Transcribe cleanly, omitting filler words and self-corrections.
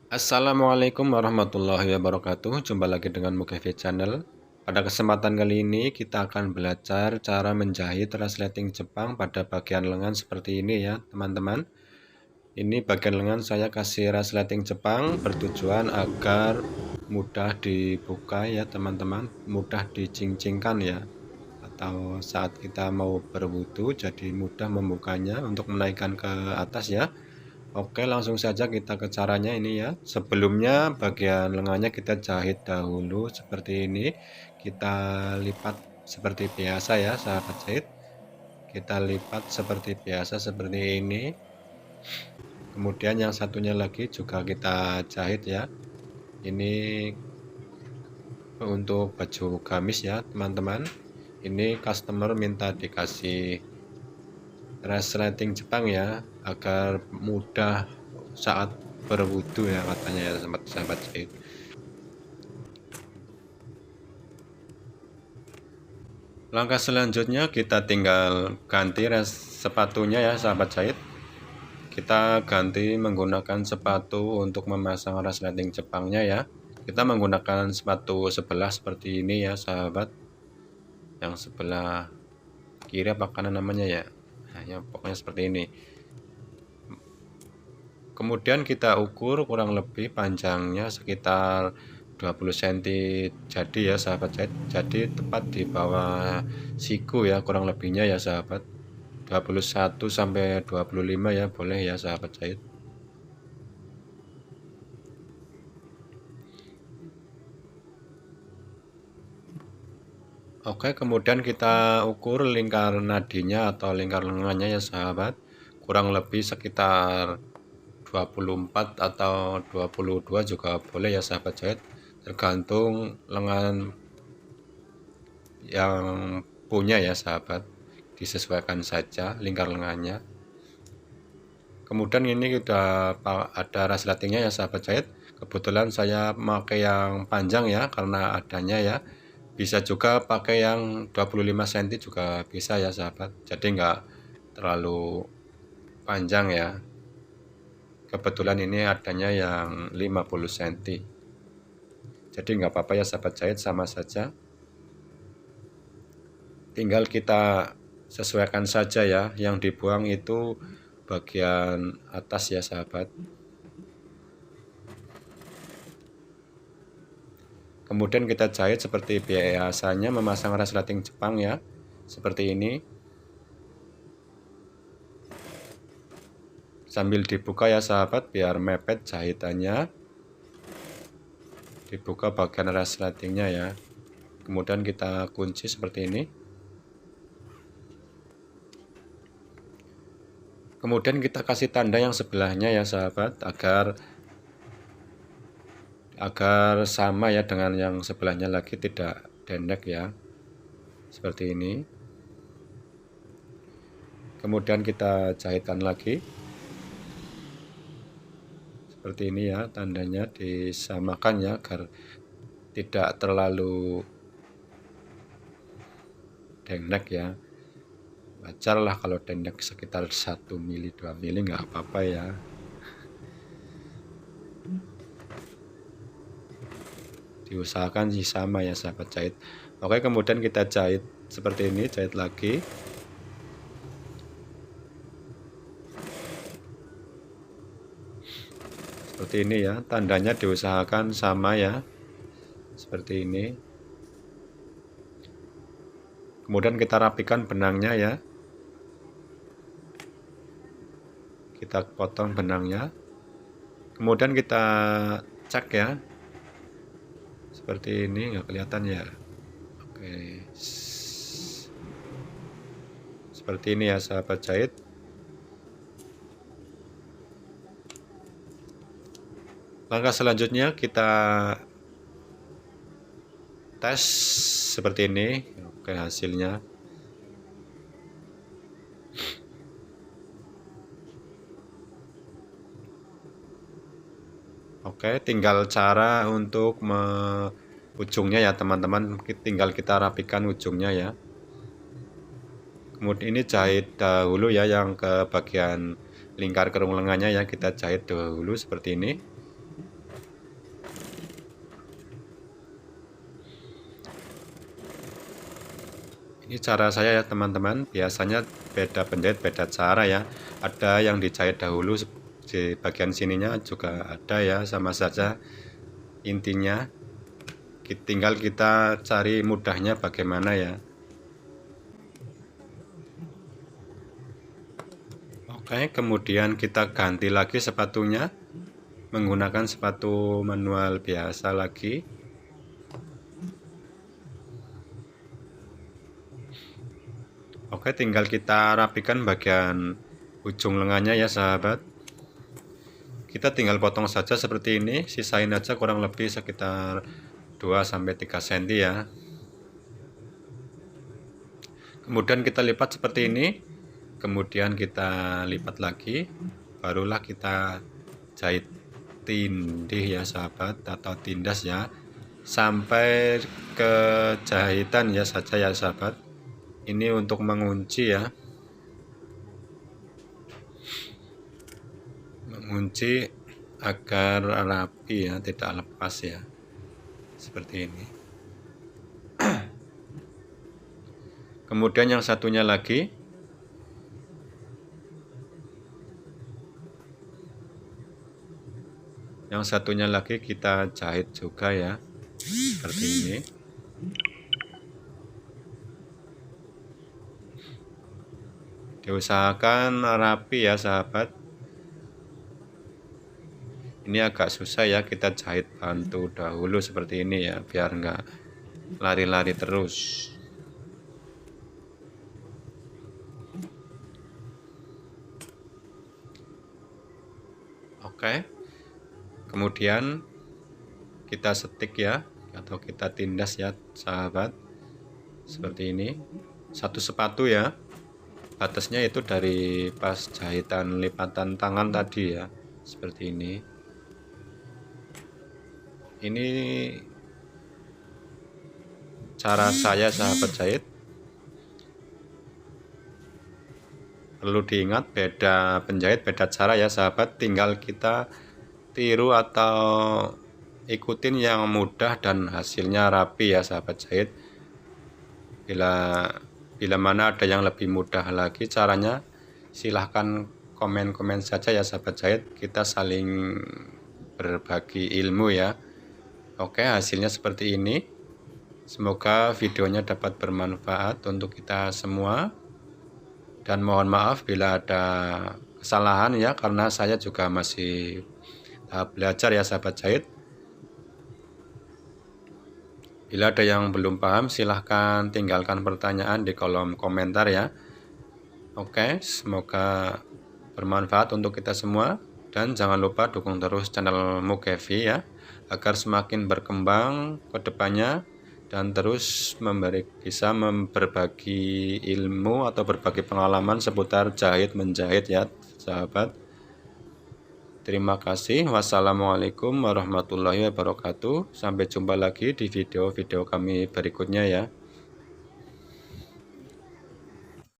Assalamualaikum warahmatullahi wabarakatuh. Jumpa lagi dengan Mukevi Channel. Pada kesempatan kali ini kita akan belajar cara menjahit resleting Jepang pada bagian lengan seperti ini ya teman-teman. Ini bagian lengan saya kasih resleting Jepang bertujuan agar mudah dibuka ya teman-teman, mudah dicincingkan ya, atau saat kita mau berwudu jadi mudah membukanya untuk menaikkan ke atas ya. Oke, langsung saja kita ke caranya ini ya. Sebelumnya bagian lengannya kita jahit dahulu seperti ini. Kita lipat seperti biasa ya sahabat jahit. Kita lipat seperti biasa seperti ini. Kemudian yang satunya lagi juga kita jahit ya. Ini untuk baju gamis ya teman-teman. Ini customer minta dikasih resleting Jepang ya, agar mudah saat berwudu ya katanya ya sahabat jahit. Langkah selanjutnya kita tinggal ganti sepatunya ya sahabat jahit. Kita ganti menggunakan sepatu untuk memasang resleting Jepangnya ya. Kita menggunakan sepatu sebelah seperti ini ya sahabat. Yang sebelah kiri apa kanan namanya ya. Nah, ya pokoknya seperti ini. Kemudian kita ukur kurang lebih panjangnya sekitar 20 cm jadi ya sahabat jahit. Jadi tepat di bawah siku ya kurang lebihnya ya sahabat. 21 sampai 25 ya boleh ya sahabat jahit. Oke, kemudian kita ukur lingkar nadinya atau lingkar lengannya ya sahabat. Kurang lebih sekitar 24 atau 22 juga boleh ya sahabat jahit, tergantung lengan yang punya ya sahabat, disesuaikan saja lingkar lengannya. Kemudian ini udah ada resletingnya ya sahabat jahit. Kebetulan saya pakai yang panjang ya karena adanya ya. Bisa juga pakai yang 25 cm juga bisa ya sahabat, jadi nggak terlalu panjang ya. Kebetulan ini adanya yang 50 cm, jadi nggak apa-apa ya sahabat jahit, sama saja. Tinggal kita sesuaikan saja ya, yang dibuang itu bagian atas ya sahabat. Kemudian kita jahit seperti biasanya memasang resleting Jepang ya, seperti ini. Sambil dibuka ya sahabat biar mepet jahitannya. Dibuka bagian resletingnya ya. Kemudian kita kunci seperti ini. Kemudian kita kasih tanda yang sebelahnya ya sahabat, agar sama ya dengan yang sebelahnya lagi, tidak dendek ya. Seperti ini. Kemudian kita jahitkan lagi. Seperti ini ya, tandanya disamakan ya agar tidak terlalu dendek ya. Wajar lah kalau dendek sekitar 1 mili 2 mili nggak apa-apa ya. Diusahakan sih sama ya sahabat jahit. Oke, kemudian kita jahit seperti ini, jahit lagi. Seperti ini ya, tandanya diusahakan sama ya, seperti ini. Kemudian kita rapikan benangnya ya, kita potong benangnya. Kemudian kita cek ya, seperti ini, nggak kelihatan ya. Oke, seperti ini ya sahabat jahit. Langkah selanjutnya kita tes seperti ini. Oke, hasilnya. Oke, tinggal cara untuk ujungnya ya teman-teman, tinggal kita rapikan ujungnya ya. Kemudian ini jahit dahulu ya yang ke bagian lingkar kerung lengannya ya, kita jahit dahulu seperti ini. Ini cara saya ya teman-teman, biasanya beda penjahit beda cara ya. Ada yang dijahit dahulu di bagian sininya, juga ada ya, sama saja. Intinya tinggal kita cari mudahnya bagaimana ya. Oke, kemudian kita ganti lagi sepatunya menggunakan sepatu manual biasa lagi. Oke, tinggal kita rapikan bagian ujung lengannya ya sahabat. Kita tinggal potong saja seperti ini, sisain aja kurang lebih sekitar 2-3 cm ya. Kemudian kita lipat seperti ini, kemudian kita lipat lagi, barulah kita jahit tindih ya sahabat, atau tindas ya, sampai ke jahitan ya saja ya sahabat. Ini untuk mengunci ya, mengunci agar rapi ya, tidak lepas ya, seperti ini. Kemudian yang satunya lagi, kita jahit juga ya, seperti ini. Diusahakan rapi ya sahabat. Ini agak susah ya, kita jahit bantu dahulu seperti ini ya, biar enggak lari-lari terus. Oke, kemudian kita setik ya, atau kita tindas ya sahabat, seperti ini. Satu sepatu ya, batasnya itu dari pas jahitan lipatan tangan tadi ya, seperti ini. Ini cara saya sahabat jahit. Perlu diingat, beda penjahit beda cara ya sahabat, tinggal kita tiru atau ikutin yang mudah dan hasilnya rapi ya sahabat jahit. Bila mana ada yang lebih mudah lagi caranya, silahkan komen-komen saja ya sahabat jahit, kita saling berbagi ilmu ya. Oke, hasilnya seperti ini. Semoga videonya dapat bermanfaat untuk kita semua, dan mohon maaf bila ada kesalahan ya, karena saya juga masih tahap belajar ya sahabat jahit. Bila ada yang belum paham, silahkan tinggalkan pertanyaan di kolom komentar ya. Oke, semoga bermanfaat untuk kita semua, dan jangan lupa dukung terus channel Mukevi ya, agar semakin berkembang ke depannya dan terus bisa berbagi ilmu atau berbagi pengalaman seputar jahit menjahit ya sahabat. Terima kasih. Wassalamualaikum warahmatullahi wabarakatuh. Sampai jumpa lagi di video-video kami berikutnya ya.